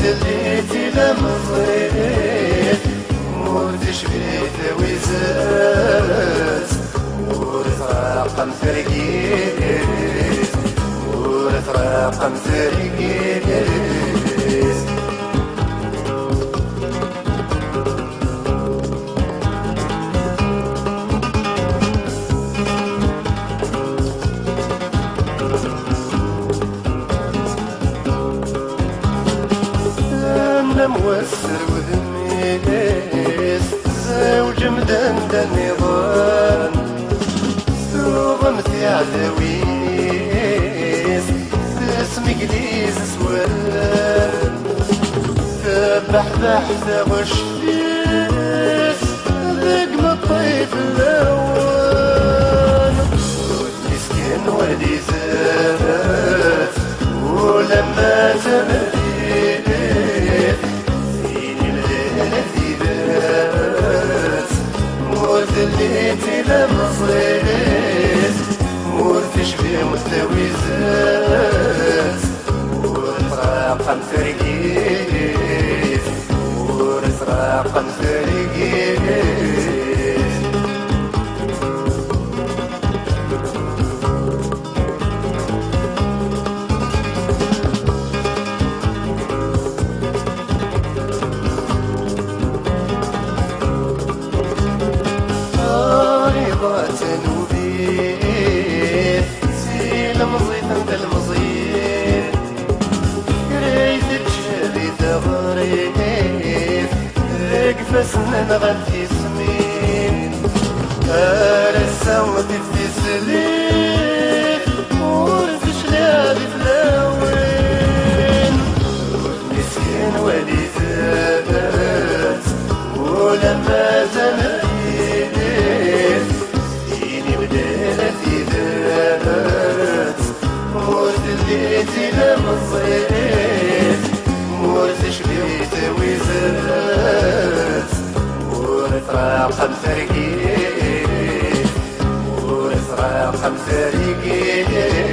ورثليتي لمضيت وتشبيت وزات ورثراقم فرقيت ورثراقم فرقيت موسر وذميس زوج مدندن نظام سوغمتي عدويس اسمي قديس سوال تبحبح تغش فيس ذق الطيف الاول مسكين ولدي زاد ولما تمريت ورثليتي لمصيت ورثشبي متويزات ورثراقم فرقيت ورثراقم فرقيت تنوبيت سيل مزيت عند المزيت كريت تشري تغريت اقفى سنن غنتي سمين السوت تسليت ورثش لابي فلاوين مسكين ولي زادت ولما زمت ورثليتي لمصيت ورثشبيت وزات ورثراقم فرقيت ورثراقم فرقيت